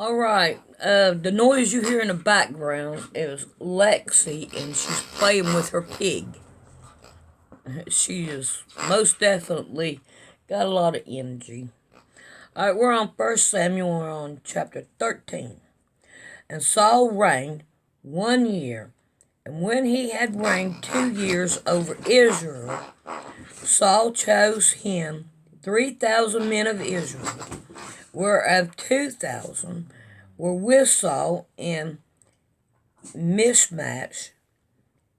All right. The noise you hear in the background is Lexi, and she's playing with her pig. She is most definitely got a lot of energy. All right, we're on First Samuel. We're on chapter 13. And Saul reigned 1 year, and when he had reigned 2 years over Israel, Saul chose him 3,000 men of Israel, whereof 2,000 were with Saul in Mishmash,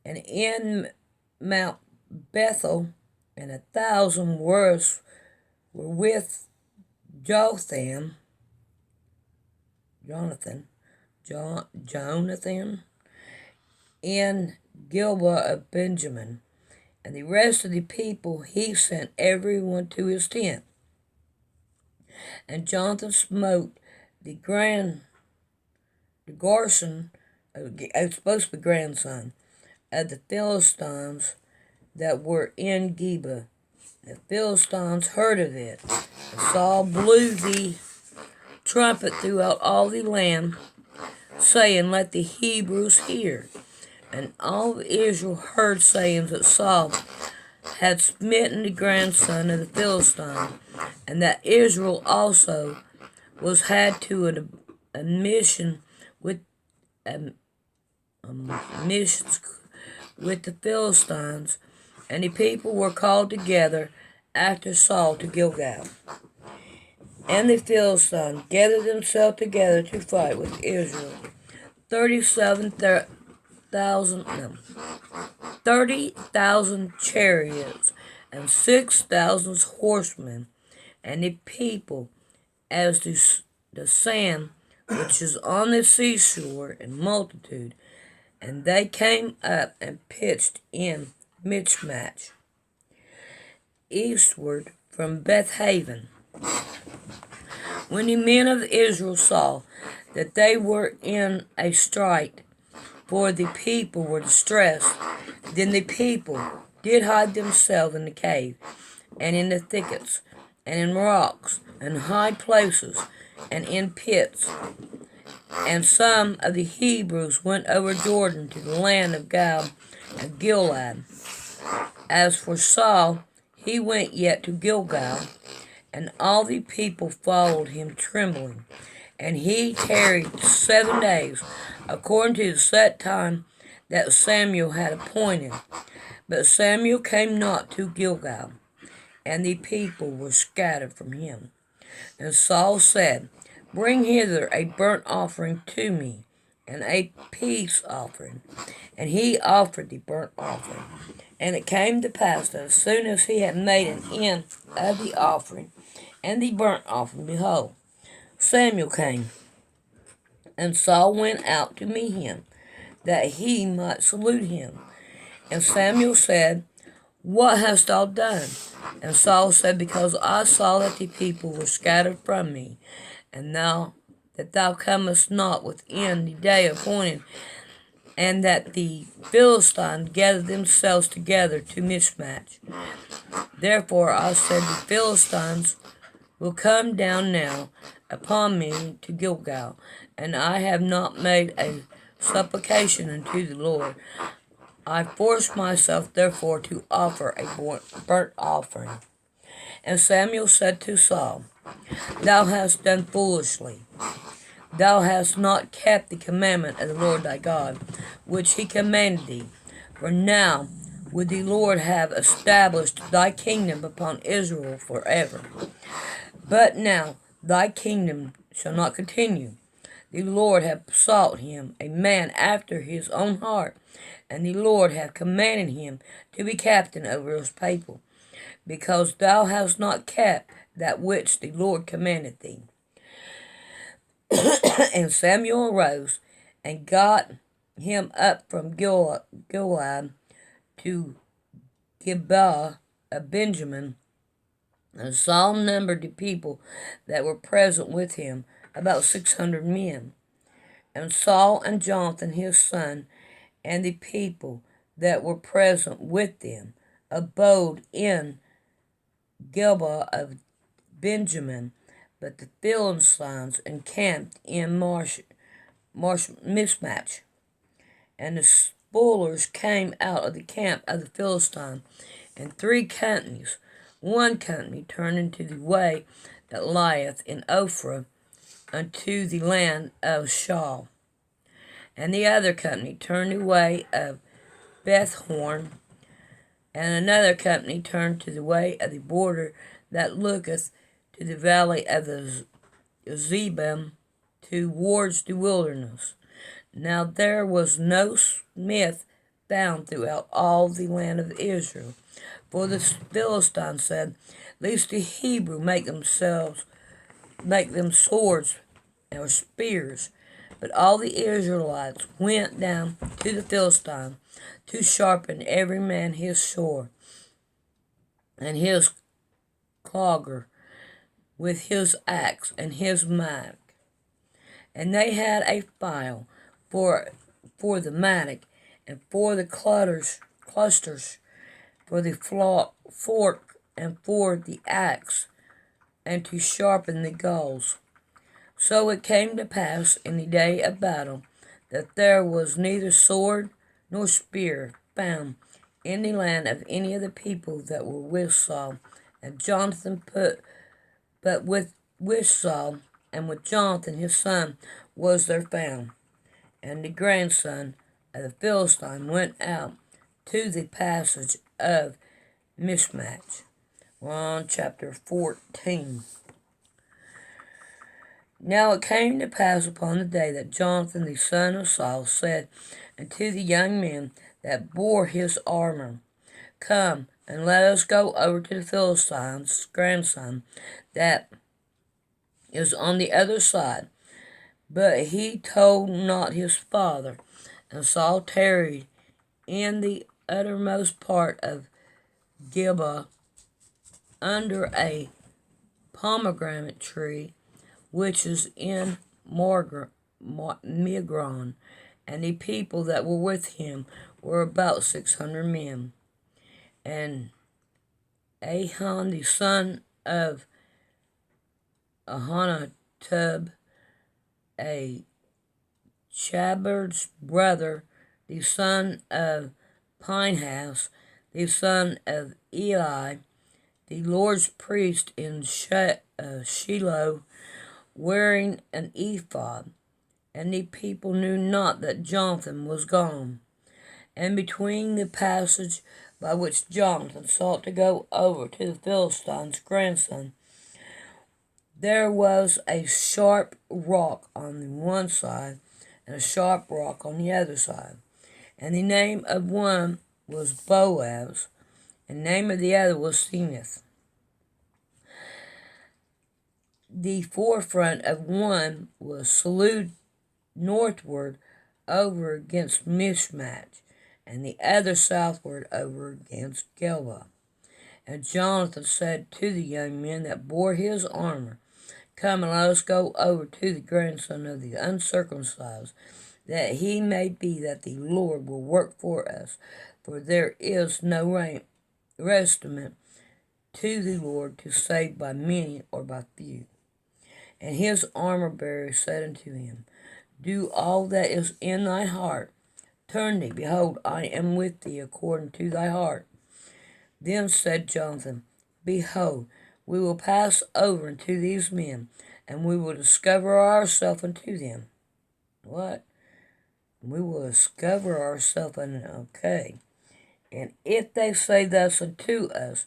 and in Mount Bethel, and 1,000 were with Jotham, Jonathan in Gilboa of Benjamin, and the rest of the people he sent every one to his tent. And Jonathan smote the garrison, it's supposed to be grandson, of the Philistines that were in Geba. The Philistines heard of it, and Saul blew the trumpet throughout all the land, saying, Let the Hebrews hear. And all Israel heard sayings that Saul had smitten the grandson of the Philistine, and that Israel also was had to a mission with missions with the Philistines, and the people were called together after Saul to Gilgal. And the Philistines gathered themselves together to fight with Israel, 30,000 chariots and 6,000 horsemen, and the people as the sand which is on the seashore in multitude. And they came up and pitched in Michmash, eastward from Bethaven. When the men of Israel saw that they were in a strait, for the people were distressed, then the people did hide themselves in the cave, and in the thickets, and in rocks, and high places, and in pits. And some of the Hebrews went over Jordan to the land of Gal and Gilead. As for Saul, he went yet to Gilgal, and all the people followed him trembling. And he tarried 7 days, according to the set time that Samuel had appointed. But Samuel came not to Gilgal, and the people were scattered from him. And Saul said, Bring hither a burnt offering to me, and a peace offering. And he offered the burnt offering. And it came to pass that as soon as he had made an end of the offering and the burnt offering, behold, Samuel came. And Saul went out to meet him, that he might salute him. And Samuel said, What hast thou done? And Saul said, Because I saw that the people were scattered from me, and that thou comest not within the day appointed, and that the Philistines gathered themselves together to Michmash. Therefore I said, The Philistines will come down now upon me to Gilgal, and I have not made a supplication unto the Lord. I forced myself therefore to offer a burnt offering. And Samuel said to Saul, Thou hast done foolishly. Thou hast not kept the commandment of the Lord thy God, which he commanded thee. For now would the Lord have established thy kingdom upon Israel forever. But now thy kingdom shall not continue. The Lord hath sought him a man after his own heart, and the Lord hath commanded him to be captain over his people, because thou hast not kept that which the Lord commanded thee. And Samuel arose and got him up from Gilead to Gibeah of Benjamin. And Saul numbered the people that were present with him, about 600 men. And Saul and Jonathan his son, and the people that were present with them, abode in Gilboa of Benjamin. But the Philistines encamped in Michmash, and the spoilers came out of the camp of the Philistines in 3 companies. One company turned into the way that lieth in Ophrah unto the land of Shaul, and the other company turned the way of Bethhorn, and another company turned to the way of the border that looketh to the valley of the Zebim towards the wilderness. Now there was no smith found throughout all the land of Israel. For the Philistines said, lest the Hebrew make them swords or spears. But all the Israelites went down to the Philistines to sharpen every man his sword and his clogger with his axe and his mattock. And they had a file for the mattock, and for the clusters, for the fork, and for the axe, and to sharpen the galls. So it came to pass in the day of battle that there was neither sword nor spear found in the land of any of the people that were with Saul. And Jonathan but with Saul and with Jonathan his son was there found. And the grandson of the Philistine went out to the passage of Michmash. We're on chapter 14. Now it came to pass upon the day that Jonathan the son of Saul said unto the young men that bore his armor, Come, and let us go over to the Philistine's grandson that is on the other side. But he told not his father. And Saul tarried in the uttermost part of Gibeah under a pomegranate tree, which is in Migron, and the people that were with him were about 600 men. And Ahon the son of Ahonatub, a Chabard's brother, the son of Pinehas, the son of Eli, the Lord's priest in Shiloh, wearing an ephod. And the people knew not that Jonathan was gone. And between the passage by which Jonathan sought to go over to the Philistine's grandson, there was a sharp rock on the one side and a sharp rock on the other side. And the name of one was Boaz, and the name of the other was Seneth. The forefront of one was saluted northward over against Michmash, and the other southward over against Gilboa. And Jonathan said to the young men that bore his armor, Come and let us go over to the grandson of the uncircumcised, that he may be that the Lord will work for us, for there is no restment to the Lord to save by many or by few. And his armor-bearer said unto him, Do all that is in thy heart. Turn thee, behold, I am with thee according to thy heart. Then said Jonathan, Behold, we will pass over unto these men, and we will discover ourselves unto them. What? We will discover ourselves unto them. Okay. And if they say thus unto us,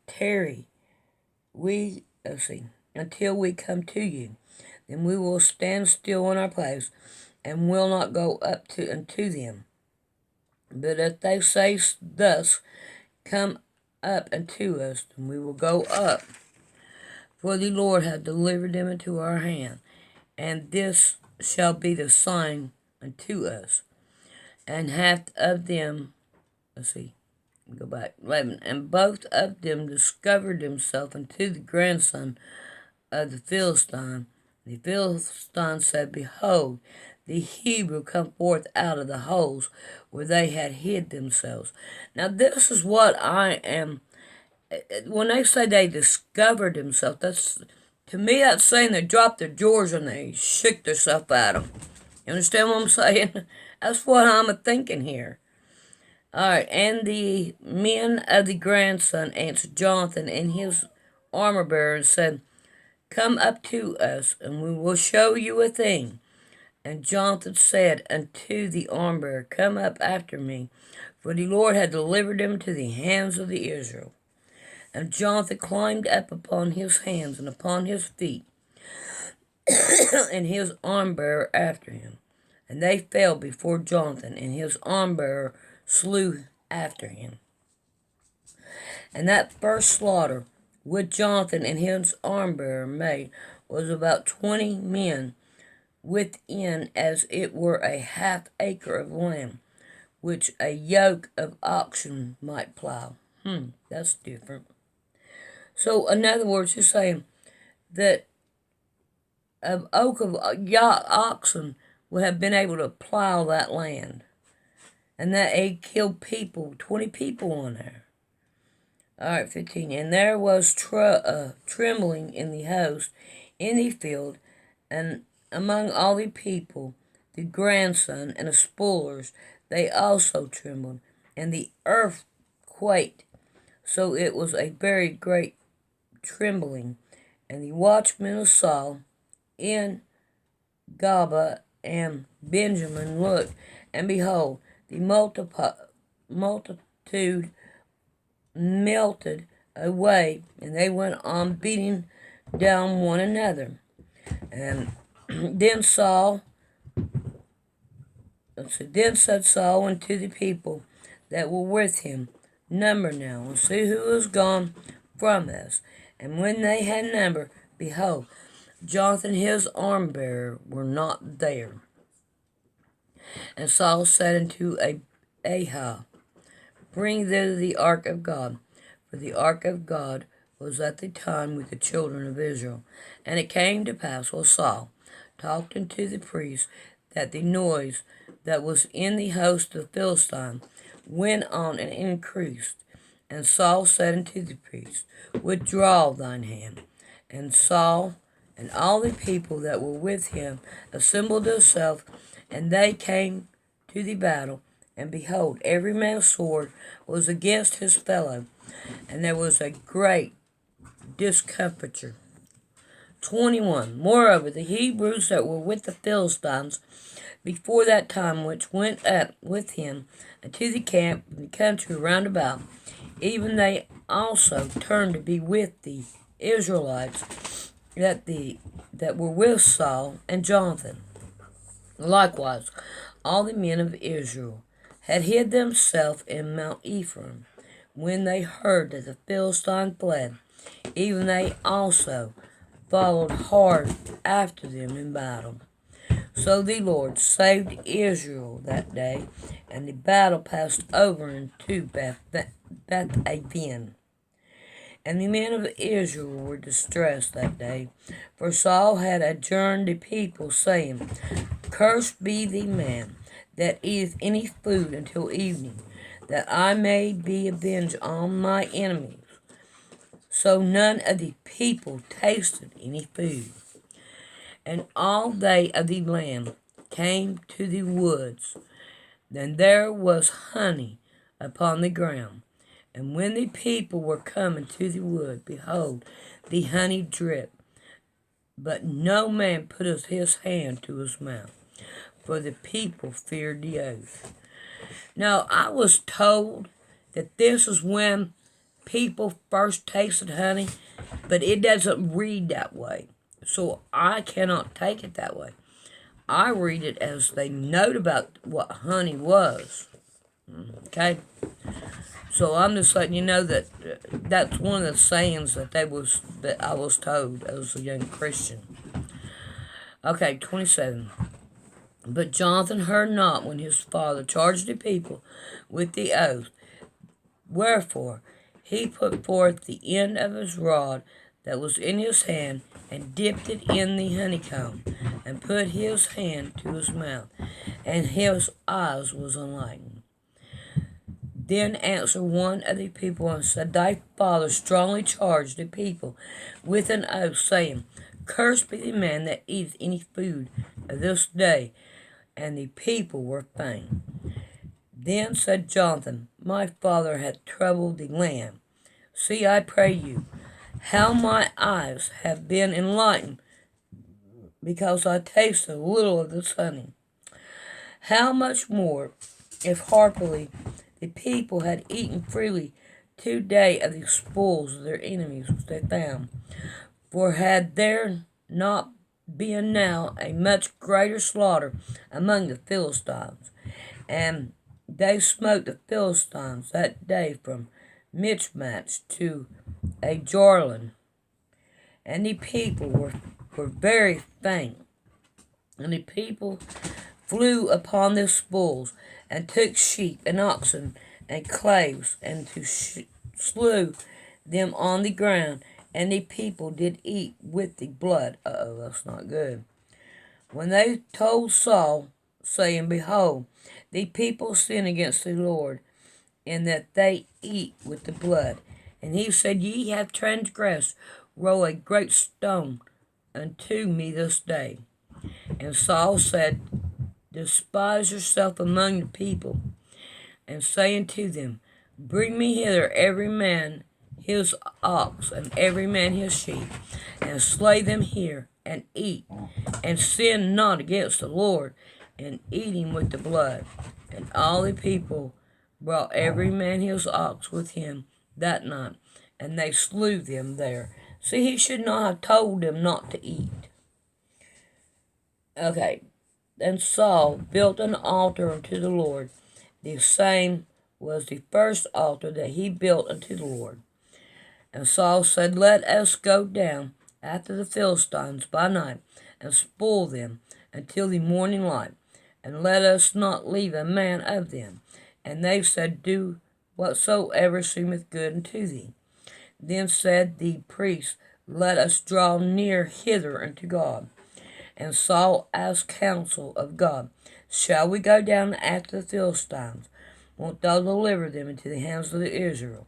Tarry, until we come to you, then we will stand still in our place, and will not go up unto them. But if they say thus, Come up unto us, then we will go up. For the Lord hath delivered them into our hand, and this shall be the sign unto us. And half of them, 11. And both of them discovered themselves unto the grandson of the Philistine. The Philistine said, Behold, the Hebrew come forth out of the holes where they had hid themselves. Now this is what I am. When they say they discovered themselves, To me, that's saying they dropped their drawers and they shook themselves at them. You understand what I'm saying? That's what I'm thinking here. Alright, and the men of the grandson answered Jonathan and his armor bearer and said, Come up to us, and we will show you a thing. And Jonathan said unto the armor bearer, Come up after me, for the Lord had delivered them to the hands of the Israel. And Jonathan climbed up upon his hands and upon his feet, and his armor bearer after him. And they fell before Jonathan, and his armor bearer slew after him. And that first slaughter which Jonathan and his armor bearer made was about 20 men within, as it were a half acre of land, which a yoke of oxen might plow. That's different. So, in other words, he's saying that an yoke of oxen would have been able to plow that land. And that he killed people, 20 people on there. Alright, 15. And there was trembling in the host, in the field, and among all the people, the grandson and the spoilers, they also trembled, and the earth quaked. So it was a very great trembling. And the watchmen of Saul in Gaba and Benjamin looked, and behold, the multitude melted away, and they went on beating down one another. And then said Saul unto the people that were with him, Number now, and see who is gone from us. And when they had numbered, behold, Jonathan his armor bearer were not there. And Saul said unto Ahab, Bring thither the ark of God, for the ark of God was at the time with the children of Israel. And it came to pass, while Saul talked unto the priest, that the noise that was in the host of the Philistines went on and increased. And Saul said unto the priest, Withdraw thine hand. And Saul and all the people that were with him assembled themselves, and they came to the battle. And behold, every man's sword was against his fellow, and there was a great discomfiture. 21. Moreover, the Hebrews that were with the Philistines before that time, which went up with him into the camp in the country round about, even they also turned to be with the Israelites that were with Saul and Jonathan. Likewise, all the men of Israel had hid themselves in Mount Ephraim, when they heard that the Philistines fled. Even they also followed hard after them in battle. So the Lord saved Israel that day, and the battle passed over into Beth-aven. And the men of Israel were distressed that day, for Saul had adjourned the people, saying, Cursed be the man that eateth any food until evening, that I may be avenged on my enemies. So none of the people tasted any food. And all they of the land came to the woods. Then there was honey upon the ground. And when the people were coming to the wood, behold, the honey dripped. But no man put his hand to his mouth, for the people feared the oath. Now, I was told that this is when people first tasted honey, but it doesn't read that way. So I cannot take it that way. I read it as they note about what honey was. Okay? So I'm just letting you know that that's one of the sayings that I was told as a young Christian. Okay, 27. But Jonathan heard not when his father charged the people with the oath. Wherefore he put forth the end of his rod that was in his hand, and dipped it in the honeycomb, and put his hand to his mouth, and his eyes was enlightened. Then answered one of the people and said, Thy father strongly charged the people with an oath, saying, Cursed be the man that eateth any food of this day. And the people were faint. Then said Jonathan, My father hath troubled the land. See, I pray you, how my eyes have been enlightened, because I tasted a little of this honey. How much more, if heartily the people had eaten freely 2 days of the spoils of their enemies which they found. For had there not been now a much greater slaughter among the Philistines, and they smote the Philistines that day from Michmash to Ajalon, and the people were very faint. And the people flew upon the spoils, and took sheep and oxen and claves, and slew them on the ground, and the people did eat with the blood. That's not good. When they told Saul, saying, Behold, the people sin against the Lord, in that they eat with the blood. And he said, Ye have transgressed, roll a great stone unto me this day. And Saul said, Despise yourself among the people, and say unto them, Bring me hither every man his ox, and every man his sheep, and slay them here, and eat, and sin not against the Lord, in eating with the blood. And all the people brought every man his ox with him that night, and they slew them there. See, he should not have told them not to eat. Okay. Then Saul built an altar unto the Lord. The same was the first altar that he built unto the Lord. And Saul said, Let us go down after the Philistines by night, and spoil them until the morning light, and let us not leave a man of them. And they said, Do whatsoever seemeth good unto thee. Then said the priests, Let us draw near hither unto God. And Saul asked counsel of God, Shall we go down after the Philistines? Wilt thou deliver them into the hands of Israel?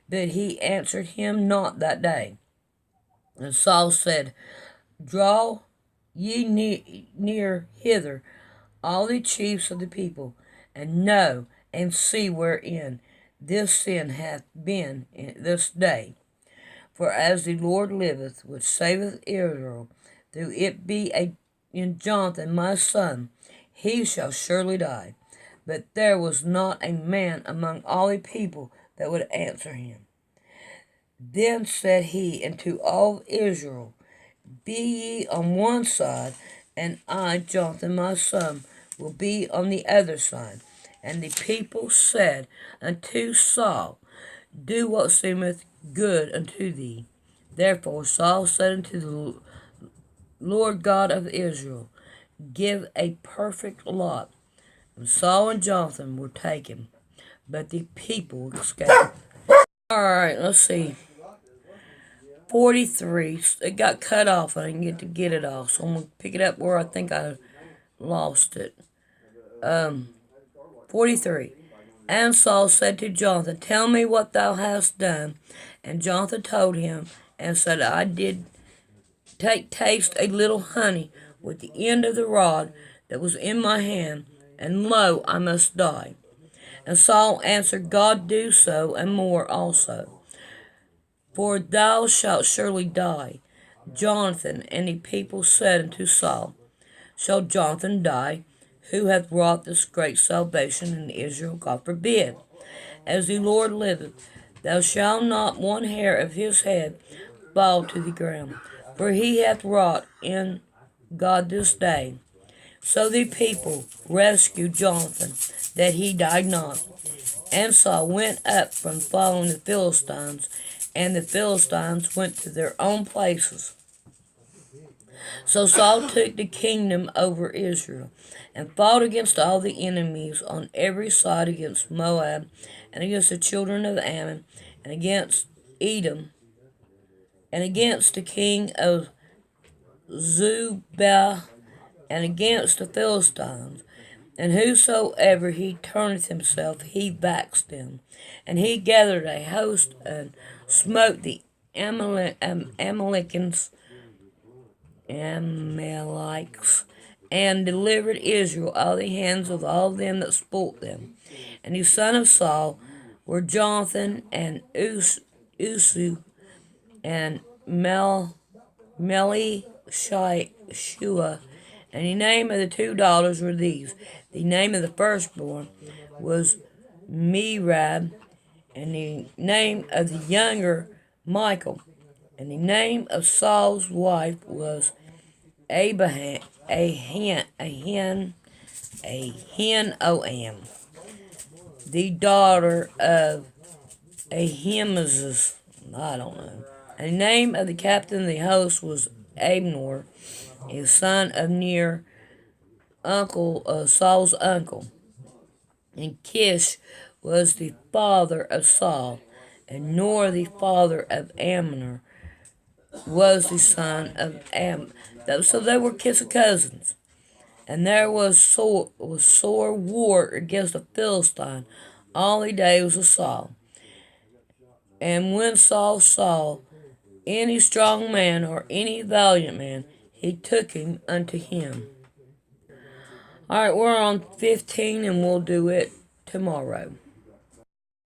But he answered him not that day. And Saul said, Draw ye near hither all the chiefs of the people, and know and see wherein this sin hath been in this day. For as the Lord liveth, which saveth Israel, though it be in Jonathan my son, he shall surely die. But there was not a man among all the people that would answer him. Then said he unto all Israel, Be ye on one side, and I, Jonathan my son, will be on the other side. And the people said unto Saul, Do what seemeth good unto thee. Therefore Saul said unto the Lord God of Israel, Give a perfect lot. And Saul and Jonathan were taken, but the people escaped. Alright, let's see. 43. It got cut off. I didn't get to get it off, so I'm going to pick it up where I think I lost it. 43. And Saul said to Jonathan, Tell me what thou hast done. And Jonathan told him, and said, I did taste a little honey with the end of the rod that was in my hand, and lo, I must die. And Saul answered, God do so, and more also. For thou shalt surely die. Jonathan and the people said unto Saul, Shall Jonathan die, who hath wrought this great salvation in Israel? God forbid. As the Lord liveth, thou shalt not one hair of his head fall to the ground, for he hath wrought in God this day. So the people rescued Jonathan, that he died not. And Saul went up from following the Philistines, and the Philistines went to their own places. So Saul took the kingdom over Israel, and fought against all the enemies on every side, against Moab, and against the children of Ammon, and against Edom, and against the king of Zobah, and against the Philistines. And whosoever he turneth himself, he backs them. And he gathered a host and smote the Amalekites, and delivered Israel out of the hands of all them that spoilt them. And the sons of Saul were Jonathan and Usu and Melishua. And the name of the two daughters were these. The name of the firstborn was Merab, and the name of the younger Michael. And the name of Saul's wife was Ahinoam, the daughter of Ahimaaz. I don't know. And the name of the captain of the host was Abner, the son of Ner, Saul's uncle. And Kish was the father of Saul, and Nor the father of Amner was the son of Am. So they were kissing cousins. And there was sore war against the Philistine all the days of Saul. And when Saul saw any strong man or any valiant man, he took him unto him. Alright, we're on 15 and we'll do it tomorrow.